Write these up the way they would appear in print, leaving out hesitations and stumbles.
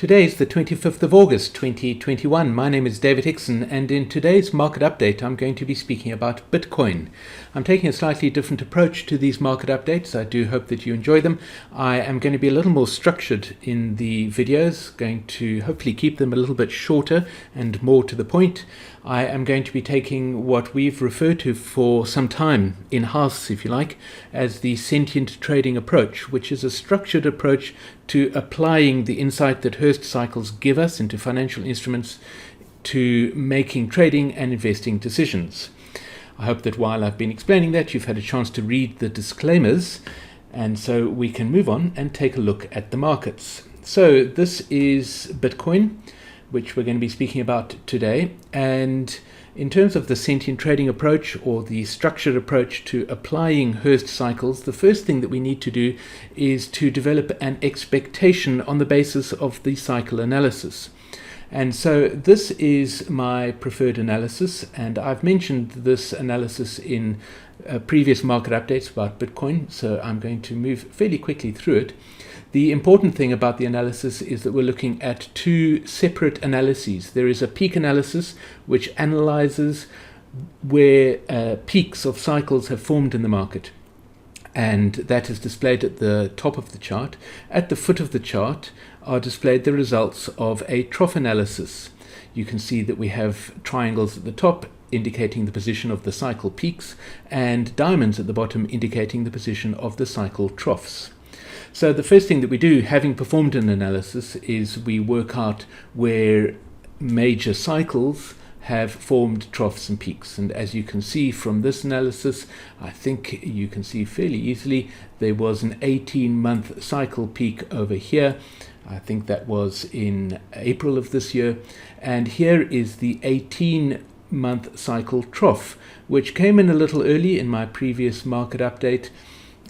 Today is the 25th of August 2021. My name is David Hickson, and in today's market update I'm going to be speaking about Bitcoin. I'm taking a slightly different approach to these market updates. I do hope that you enjoy them. I am going to be a little more structured in the videos, going to hopefully keep them a little bit shorter and more to the point. I am going to be taking what we've referred to for some time, in-house if you like, as the Sentient Trading Approach, which is a structured approach to applying the insight that Hurst Cycles give us into financial instruments to making trading and investing decisions. I hope that while I've been explaining that, you've had a chance to read the disclaimers, and so we can move on and take a look at the markets. So this is Bitcoin, which we're going to be speaking about today. And in terms of the sentient trading approach, or the structured approach to applying Hurst cycles, the first thing that we need to do is to develop an expectation on the basis of the cycle analysis. And so this is my preferred analysis, and I've mentioned this analysis in previous market updates about Bitcoin, so I'm going to move fairly quickly through it. The important thing about the analysis is that we're looking at two separate analyses. There is a peak analysis, which analyzes where peaks of cycles have formed in the market, and that is displayed at the top of the chart. At the foot of the chart are displayed the results of a trough analysis. You can see that we have triangles at the top indicating the position of the cycle peaks, and diamonds at the bottom indicating the position of the cycle troughs. So the first thing that we do, having performed an analysis, is we work out where major cycles have formed troughs and peaks. And as you can see from this analysis, I think you can see fairly easily, there was an 18-month cycle peak over here. I think that was in April of this year. And here is the 18-month cycle trough, which came in a little early in my previous market update.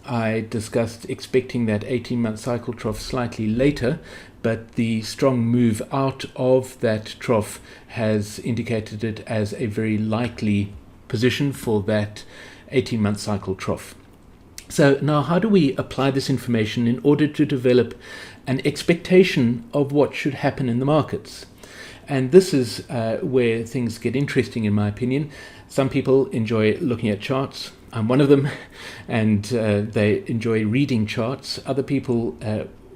I discussed expecting that 18-month cycle trough slightly later, but the strong move out of that trough has indicated it as a very likely position for that 18-month cycle trough. So now, how do we apply this information in order to develop an expectation of what should happen in the markets? And this is where things get interesting, in my opinion. Some people enjoy looking at charts. I'm one of them, and they enjoy reading charts. Other people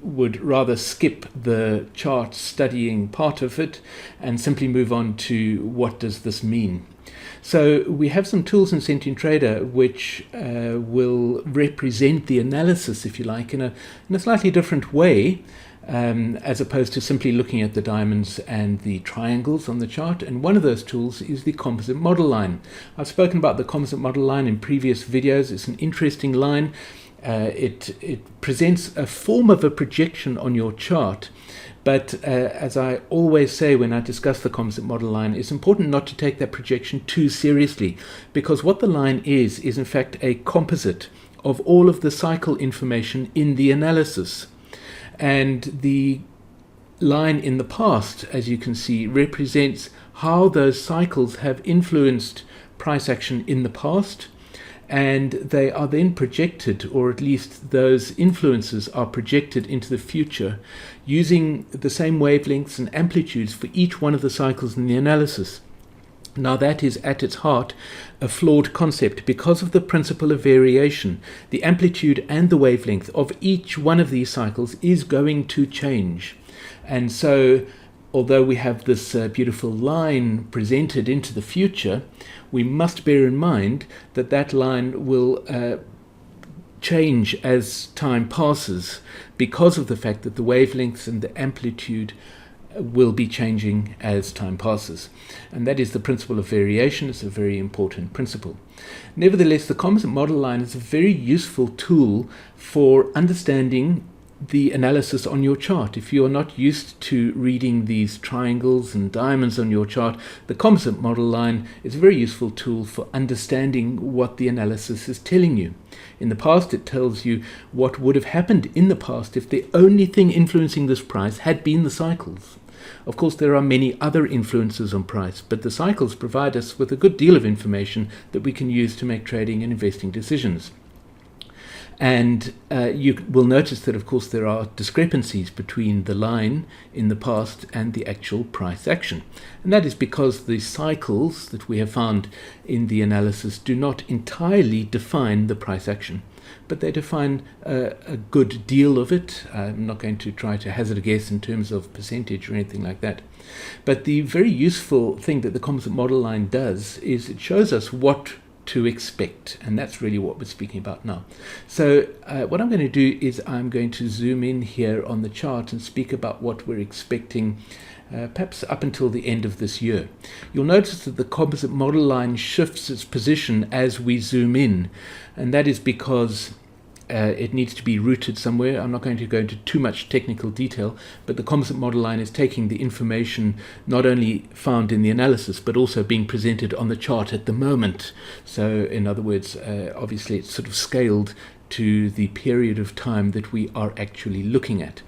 would rather skip the chart studying part of it and simply move on to what does this mean. So we have some tools in Sentient Trader which will represent the analysis, if you like, in a slightly different way, as opposed to simply looking at the diamonds and the triangles on the chart. And one of those tools is the composite model line. I've spoken about the composite model line in previous videos. It's an interesting line. It presents a form of a projection on your chart. But as I always say when I discuss the composite model line, it's important not to take that projection too seriously, because what the line is in fact a composite of all of the cycle information in the analysis. And the line in the past, as you can see, represents how those cycles have influenced price action in the past, and they are then projected, or at least those influences are projected into the future using the same wavelengths and amplitudes for each one of the cycles in the analysis. Now that is at its heart a flawed concept because of the principle of variation. The amplitude and the wavelength of each one of these cycles is going to change. And so although we have this beautiful line presented into the future, we must bear in mind that that line will change as time passes because of the fact that the wavelengths and the amplitude will be changing as time passes. And that is the principle of variation. It's a very important principle. Nevertheless, the composite model line is a very useful tool for understanding the analysis on your chart. If you are not used to reading these triangles and diamonds on your chart, the composite model line is a very useful tool for understanding what the analysis is telling you. In the past, it tells you what would have happened in the past if the only thing influencing this price had been the cycles. Of course, there are many other influences on price, but the cycles provide us with a good deal of information that we can use to make trading and investing decisions. And you will notice that, of course, there are discrepancies between the line in the past and the actual price action. And that is because the cycles that we have found in the analysis do not entirely define the price action, but they define a good deal of it. I'm not going to try to hazard a guess in terms of percentage or anything like that. But the very useful thing that the composite model line does is it shows us what to expect, and that's really what we're speaking about now. So what I'm going to do is I'm going to zoom in here on the chart and speak about what we're expecting perhaps up until the end of this year. You'll notice that the composite model line shifts its position as we zoom in, and that is because it needs to be rooted somewhere. I'm not going to go into too much technical detail, but the composite model line is taking the information not only found in the analysis, but also being presented on the chart at the moment. So in other words, obviously it's sort of scaled to the period of time that we are actually looking at.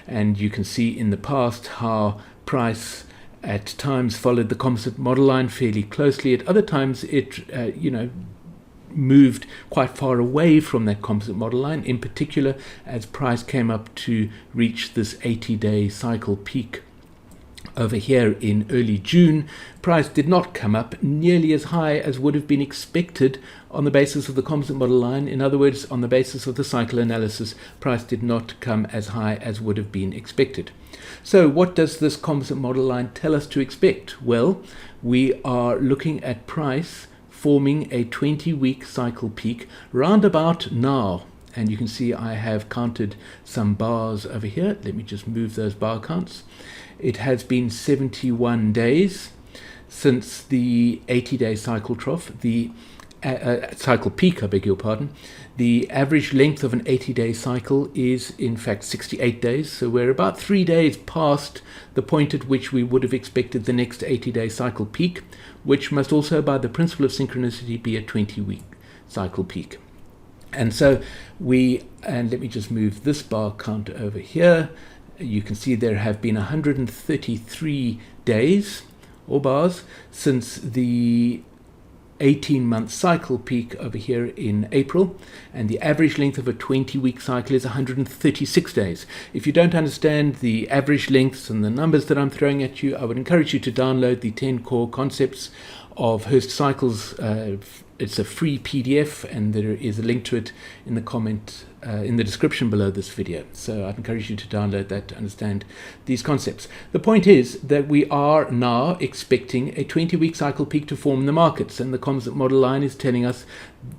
And you can see in the past how price at times followed the composite model line fairly closely. At other times it, moved quite far away from that composite model line, in particular as price came up to reach this 80-day cycle peak over here in early June. Price did not come up nearly as high as would have been expected on the basis of the composite model line. In other words, on the basis of the cycle analysis, price did not come as high as would have been expected. So what does this composite model line tell us to expect? Well, we are looking at price forming a 20-week cycle peak round about now. And you can see I have counted some bars over here. Let me just move those bar counts. It has been 71 days since the 80-day cycle trough, the cycle peak, I beg your pardon. The average length of an 80-day cycle is in fact 68 days. So we're about 3 days past the point at which we would have expected the next 80-day cycle peak, which must also, by the principle of synchronicity, be a 20-week cycle peak. And so and let me just move this bar count over here. You can see there have been 133 days or bars since the 18-month cycle peak over here in April, and the average length of a 20-week cycle is 136 days. If you don't understand the average lengths and the numbers that I'm throwing at you, I would encourage you to download the 10 core concepts of Hurst Cycles. It's a free PDF, and there is a link to it in the description below this video. So I'd encourage you to download that to understand these concepts. The point is that we are now expecting a 20-week cycle peak to form in the markets, and the composite model line is telling us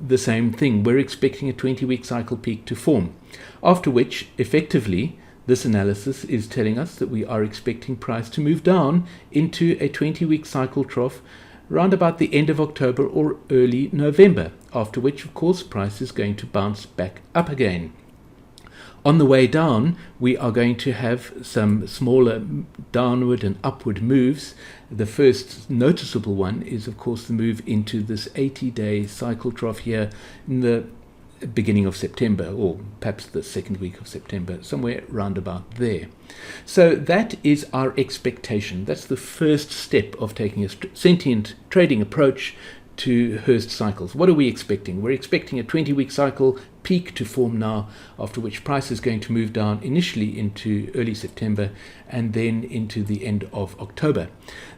the same thing. We're expecting a 20-week cycle peak to form, after which, effectively, this analysis is telling us that we are expecting price to move down into a 20-week cycle trough round about the end of October or early November, after which, of course, price is going to bounce back up again. On the way down, we are going to have some smaller downward and upward moves. The first noticeable one is, of course, the move into this 80-day cycle trough here in the beginning of September, or perhaps the second week of September, somewhere round about there. So that is our expectation. That's the first step of taking a sentient trading approach to Hurst Cycles. What are we expecting? We're expecting a 20-week cycle peak to form now, after which price is going to move down initially into early September and then into the end of October.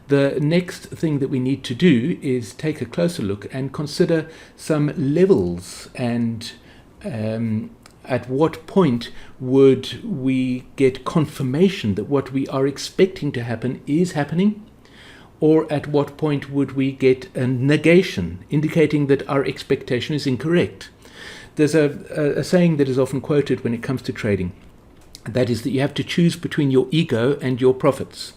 The next thing that we need to do is take a closer look and consider some levels, and at what point would we get confirmation that what we are expecting to happen is happening? Or at what point would we get a negation indicating that our expectation is incorrect? There's a saying that is often quoted when it comes to trading. That is that you have to choose between your ego and your profits.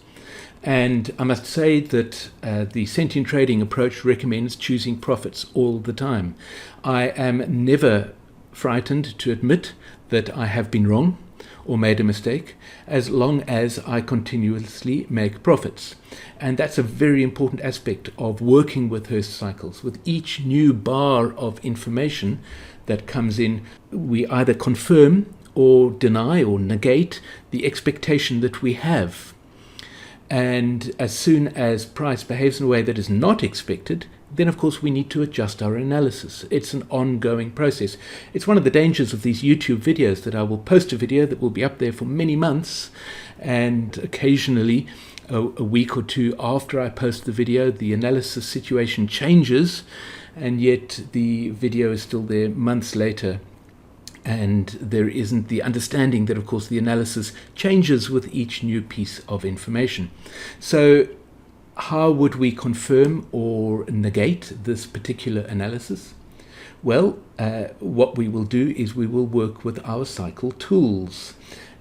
And I must say that the sentient trading approach recommends choosing profits all the time. I am never frightened to admit that I have been wrong or made a mistake, as long as I continuously make profits. And that's a very important aspect of working with Hurst Cycles. With each new bar of information that comes in, we either confirm or deny or negate the expectation that we have. And as soon as price behaves in a way that is not expected, then of course we need to adjust our analysis. It's an ongoing process. It's one of the dangers of these YouTube videos that I will post a video that will be up there for many months, and occasionally a week or two after I post the video, the analysis situation changes, and yet the video is still there months later. And there isn't the understanding that, of course, the analysis changes with each new piece of information. So how would we confirm or negate this particular analysis? Well, what we will do is we will work with our cycle tools.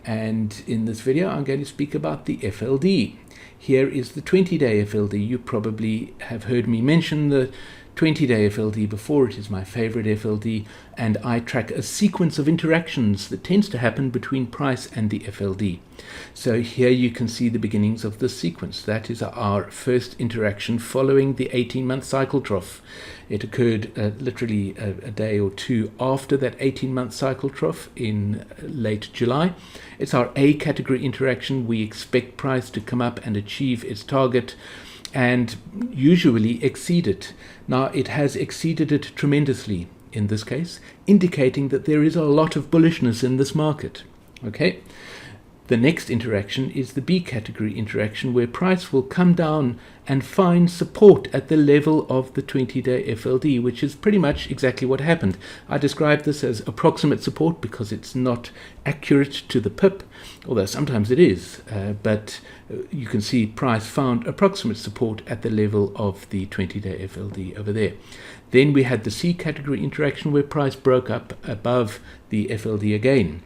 And in this video, I'm going to speak about the FLD. Here is the 20-day FLD. You probably have heard me mention the 20-day FLD before. It is my favorite FLD, and I track a sequence of interactions that tends to happen between price and the FLD. So here you can see the beginnings of this sequence. That is our first interaction following the 18-month cycle trough. It occurred literally a day or two after that 18-month cycle trough in late July. It's our A category interaction. We expect price to come up and achieve its target and usually exceed it. Now, it has exceeded it tremendously in this case, indicating that there is a lot of bullishness in this market. Okay. The next interaction is the B category interaction, where price will come down and find support at the level of the 20-day FLD, which is pretty much exactly what happened. I describe this as approximate support because it's not accurate to the pip, although sometimes it is, but you can see price found approximate support at the level of the 20-day FLD over there. Then we had the C category interaction, where price broke up above the FLD again.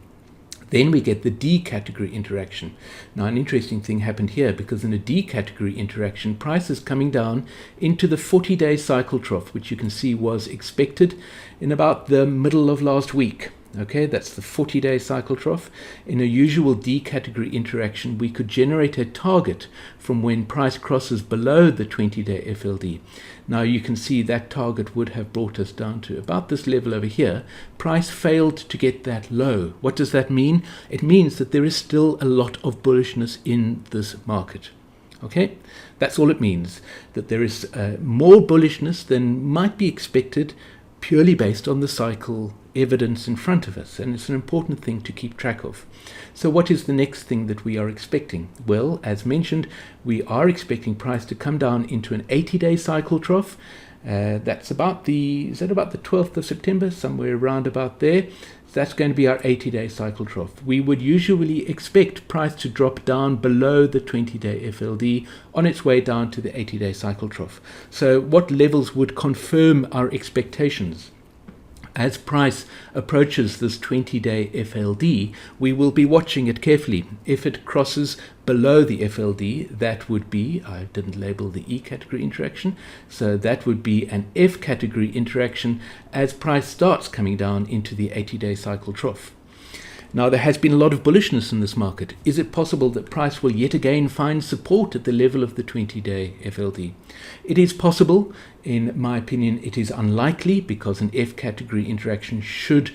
Then we get the D category interaction. Now, an interesting thing happened here, because in a D category interaction, price is coming down into the 40-day cycle trough, which you can see was expected in about the middle of last week. Okay, that's the 40-day cycle trough. In a usual D category interaction, we could generate a target from when price crosses below the 20-day FLD. Now you can see that target would have brought us down to about this level over here. Price failed to get that low. What does that mean? It means that there is still a lot of bullishness in this market. Okay, that's all it means, that there is more bullishness than might be expected purely based on the cycle evidence in front of us, and it's an important thing to keep track of. So what is the next thing that we are expecting? Well, as mentioned, we are expecting price to come down into an 80-day cycle trough. That's about the 12th of September, somewhere around about there. That's going to be our 80-day cycle trough. We would usually expect price to drop down below the 20-day FLD on its way down to the 80-day cycle trough. So what levels would confirm our expectations? As price approaches this 20-day FLD, we will be watching it carefully. If it crosses below the FLD, that would be, I didn't label the E category interaction, so that would be an F category interaction as price starts coming down into the 80-day cycle trough. Now, there has been a lot of bullishness in this market. Is it possible that price will yet again find support at the level of the 20-day FLD? It is possible. In my opinion, it is unlikely, because an F category interaction should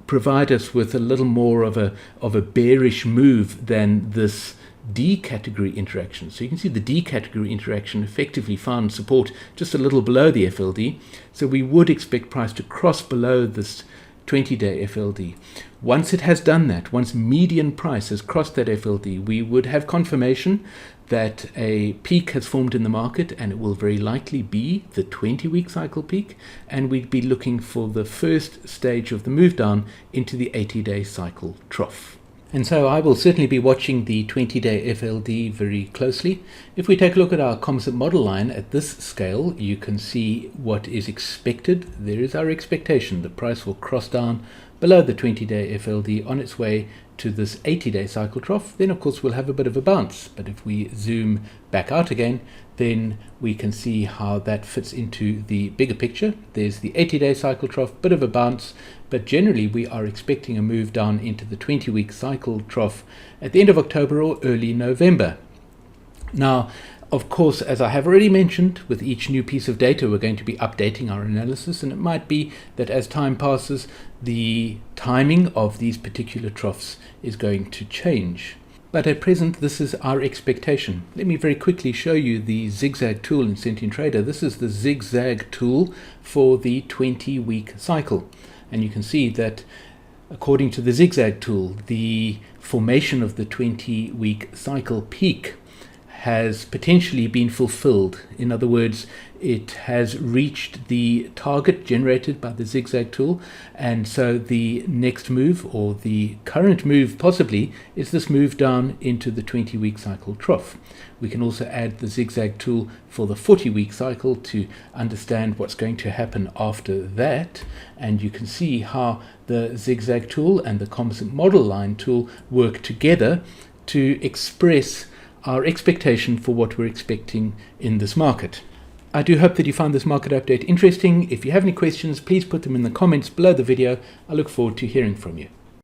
provide us with a little more of a bearish move than this D category interaction. So you can see the D category interaction effectively found support just a little below the FLD. So we would expect price to cross below this 20-day FLD. Once it has done that, once median price has crossed that FLD, we would have confirmation that a peak has formed in the market, and it will very likely be the 20-week cycle peak, and we'd be looking for the first stage of the move down into the 80-day cycle trough. And so I will certainly be watching the 20-day FLD very closely. If we take a look at our composite model line at this scale, you can see what is expected. There is our expectation. The price will cross down below the 20-day FLD on its way to this 80-day cycle trough. Then, of course, we'll have a bit of a bounce. But if we zoom back out again, then we can see how that fits into the bigger picture. There's the 80-day cycle trough, bit of a bounce, but generally we are expecting a move down into the 20-week cycle trough at the end of October or early November. Now, of course, as I have already mentioned, with each new piece of data, we're going to be updating our analysis, and it might be that as time passes, the timing of these particular troughs is going to change. but at present this is our expectation. Let me very quickly show you the zigzag tool in Sentient Trader. This is the zigzag tool for the 20-week cycle, and you can see that according to the zigzag tool, the formation of the 20-week cycle peak has potentially been fulfilled. In other words, it has reached the target generated by the zigzag tool, and so the next move, or the current move possibly, is this move down into the 20-week cycle trough. We can also add the zigzag tool for the 40-week cycle to understand what's going to happen after that, and you can see how the zigzag tool and the composite model line tool work together to express our expectation for what we're expecting in this market. I do hope that you found this market update interesting. If you have any questions, please put them in the comments below the video. I look forward to hearing from you.